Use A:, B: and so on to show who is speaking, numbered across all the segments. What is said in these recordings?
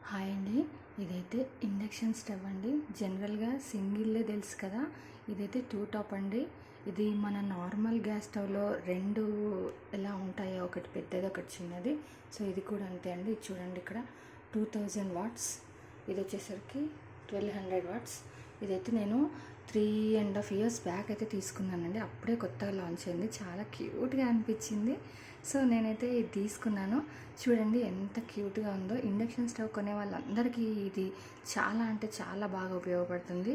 A: Hi అండి. ఇదైతే induction stove అండి. జనరల్గా సింగిల్లే తెలుసు కదా, ఇదైతే టూ టాప్ అండి. ఇది మన నార్మల్ గ్యాస్ స్టవ్లో రెండు ఎలా ఉంటాయో, ఒకటి పెద్దది ఒకటి చిన్నది. సో ఇది కూడా అంతే అండి. ఇది చూడండి, ఇక్కడ 2000 వాట్స్, ఇది వచ్చేసరికి 1200 వాట్స్. ఇదైతే నేను 3.5 years బ్యాక్ అయితే తీసుకున్నానండి. అప్పుడే కొత్తగా లాంచ్ అయింది, చాలా క్యూట్గా అనిపించింది. సో నేనైతే ఇది తీసుకున్నాను. చూడండి ఎంత క్యూట్గా ఉందో. ఇండక్షన్ స్టవ్ కొనే వాళ్ళందరికీ ఇది చాలా అంటే చాలా బాగా ఉపయోగపడుతుంది.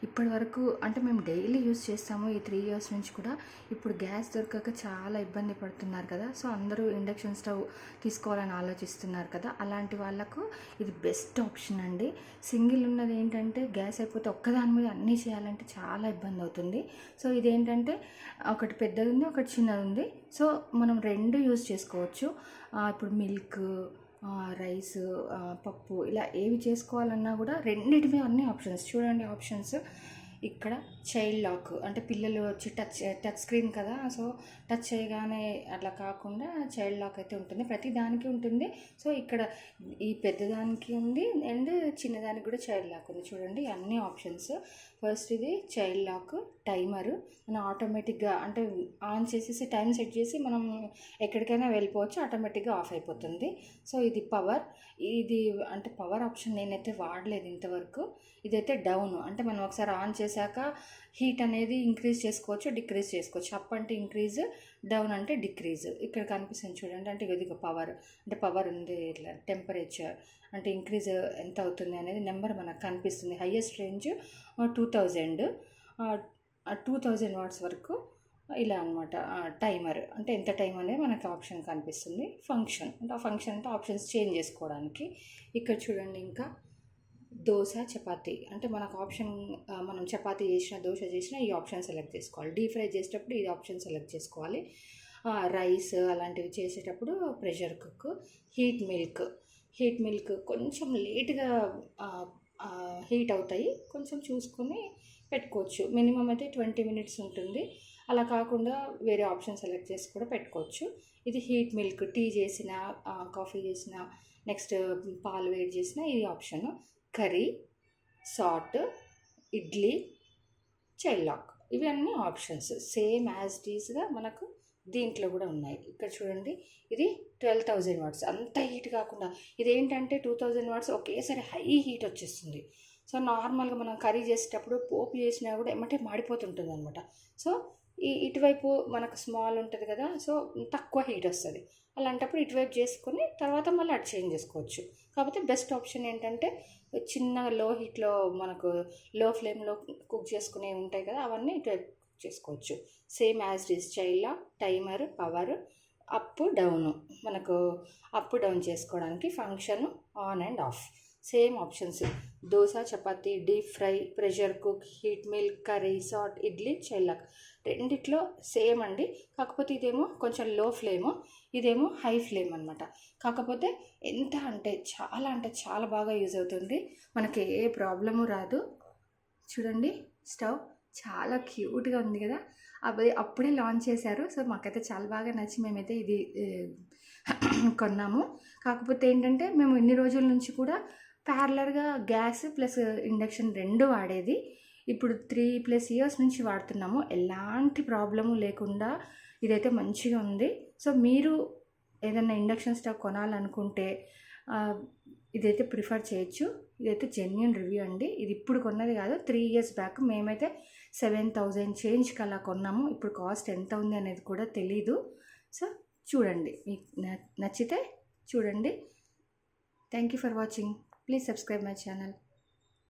A: ఇప్పటి వరకు అంటే మేము డైలీ యూస్ చేస్తాము ఈ 3 years నుంచి కూడా. ఇప్పుడు గ్యాస్ దొరకక చాలా ఇబ్బంది పడుతున్నారు కదా, సో అందరూ ఇండక్షన్ స్టవ్ తీసుకోవాలని ఆలోచిస్తున్నారు కదా, అలాంటి వాళ్ళకు ఇది బెస్ట్ ఆప్షన్ అండి. సింగిల్ ఉన్నది ఏంటంటే గ్యాస్ అయిపోతే ఒక్కదాని మీద అన్నీ చేయాలంటే చాలా ఇబ్బంది అవుతుంది. సో ఇదేంటంటే ఒకటి పెద్దది ఉంది, ఒకటి చిన్నది ఉంది. సో మనం రెండు యూజ్ చేసుకోవచ్చు. ఇప్పుడు మిల్క్, రైస్, పప్పు ఇలా ఏవి చేసుకోవాలన్నా కూడా రెండింటిమే అన్ని ఆప్షన్స్. చూడండి ఆప్షన్స్. ఇక్కడ చైల్డ్ లాక్ అంటే పిల్లలు వచ్చి టచ్ స్క్రీన్ కదా, సో టచ్ చేయగానే అట్లా కాకుండా చైల్డ్ లాక్ అయితే ఉంటుంది, ప్రతి దానికి ఉంటుంది. సో ఇక్కడ ఈ పెద్దదానికి ఉంది అండ్ చిన్నదానికి కూడా చైల్డ్ లాక్ ఉంది. చూడండి అన్ని ఆప్షన్స్. ఫస్ట్ ఇది చైల్డ్ లాక్, టైమరు. మనం ఆటోమేటిక్గా అంటే ఆన్ చేసేసి టైం సెట్ చేసి మనం ఎక్కడికైనా వెళ్ళిపోవచ్చు, ఆటోమేటిక్గా ఆఫ్ అయిపోతుంది. సో ఇది పవర్. ఇది అంటే పవర్ ఆప్షన్ నేనైతే వాడలేదు ఇంతవరకు. ఇదైతే డౌన్ అంటే మనం ఒకసారి ఆన్ చేశాక హీట్ అనేది ఇంక్రీజ్ చేసుకోవచ్చు, డిక్రీజ్ చేసుకోవచ్చు. అప్ అంటే ఇంక్రీజ్, డౌన్ అంటే డిక్రీజ్. ఇక్కడ కనిపిస్తుంది చూడండి. అంటే ఇది పవర్, అంటే పవర్ ఉంది. ఇట్లా టెంపరేచర్ అంటే ఇంక్రీజ్ ఎంత అవుతుంది అనేది నెంబర్ మనకు కనిపిస్తుంది. హైయెస్ట్ రేంజ్ 2000 వాట్స్ వరకు ఇలా అనమాట. టైమర్ అంటే ఎంత టైం అనేది మనకు ఆప్షన్ కనిపిస్తుంది. ఫంక్షన్ అంటే ఆ ఫంక్షన్ అంటే ఆప్షన్స్ చేంజ్ చేసుకోవడానికి. ఇక్కడ చూడండి ఇంకా దోశ, చపాతీ అంటే మనకు ఆప్షన్, మనం చపాతీ చేసిన, దోశ చేసిన ఈ ఆప్షన్ సెలెక్ట్ చేసుకోవాలి. డీప్ ఫ్రై చేసేటప్పుడు ఈ ఆప్షన్ సెలెక్ట్ చేసుకోవాలి. రైస్ అలాంటివి చేసేటప్పుడు ప్రెషర్ కుక్. హీట్ మిల్క్ కొంచెం లేట్గా హీట్ అవుతాయి, కొంచెం చూసుకొని పెట్టుకోవచ్చు. మినిమం అయితే 20 minutes ఉంటుంది. అలా కాకుండా వేరే ఆప్షన్ సెలెక్ట్ చేసి కూడా పెట్టుకోవచ్చు. ఇది హీట్ మిల్క్, టీ చేసిన, కాఫీ చేసిన, నెక్స్ట్ పాలు వేడి చేసిన ఇది option. Curry, saute, idli, child lock, ఇవన్నీ ఆప్షన్స్ సేమ్ యాజ్ టీస్గా మనకు దీంట్లో కూడా ఉన్నాయి. ఇక్కడ చూడండి ఇది 12,000 వాట్స్, అంత హీట్ కాకుండా. ఇదేంటంటే 2000 వాట్స్ ఒకేసారి హై హీట్ వచ్చేస్తుంది. సో నార్మల్గా మనం కర్రీ చేసేటప్పుడు పోపు చేసినా కూడా ఏమంటే మాడిపోతుంటుంది అనమాట. సో ఇటువైపు మనకు స్మాల్ ఉంటుంది కదా, సో తక్కువ హీట్ వస్తుంది. అలాంటప్పుడు ఇటువైపు చేసుకొని తర్వాత మళ్ళీ అటు చేంజ్ చేసుకోవచ్చు. కాకపోతే బెస్ట్ ఆప్షన్ ఏంటంటే చిన్న లో హీట్లో మనకు లో ఫ్లేమ్లో కుక్ చేసుకునే ఉంటాయి కదా, అవన్నీ ఇటువైపు కుక్ చేసుకోవచ్చు. Same as is child, timer, power, up down. మనకు అప్ డౌన్ చేసుకోవడానికి function on and off. Same options. Dosa, chapati, deep fry, pressure cook, heat milk, curry, saute, idli, child lock రెండిట్లో సేమ్ అండి. కాకపోతే ఇదేమో కొంచెం లో ఫ్లేము, ఇదేమో హై ఫ్లేమ్ అనమాట. కాకపోతే అంటే చాలా బాగా యూజ్ అవుతుంది, మనకి ఏ ప్రాబ్లము రాదు. చూడండి స్టవ్ చాలా క్యూట్గా ఉంది కదా, అప్పుడే లాంచ్ చేశారు. సో మాకైతే చాలా బాగా నచ్చి మేమైతే ఇది కొన్నాము. కాకపోతే ఏంటంటే మేము ఇన్ని రోజుల నుంచి కూడా ప్యారలర్గా గ్యాస్ ప్లస్ ఇండక్షన్ రెండు వాడేది. ఇప్పుడు 3+ years నుంచి వాడుతున్నాము, ఎలాంటి ప్రాబ్లము లేకుండా ఇదైతే మంచిగా ఉంది. సో మీరు ఏదైనా ఇండక్షన్ స్టవ్ కొనాలనుకుంటే ఇదైతే ప్రిఫర్ చేయొచ్చు. ఇదైతే జెన్యూన్ రివ్యూ అండి. ఇది ఇప్పుడు కొన్నది కాదు, 3 years బ్యాక్ మేమైతే 7,000 చేంజ్కి అలా కొన్నాము. ఇప్పుడు కాస్ట్ ఎంత ఉంది అనేది కూడా తెలీదు. సో చూడండి, మీకు నచ్చితే చూడండి. Thank you for watching. Please subscribe my channel.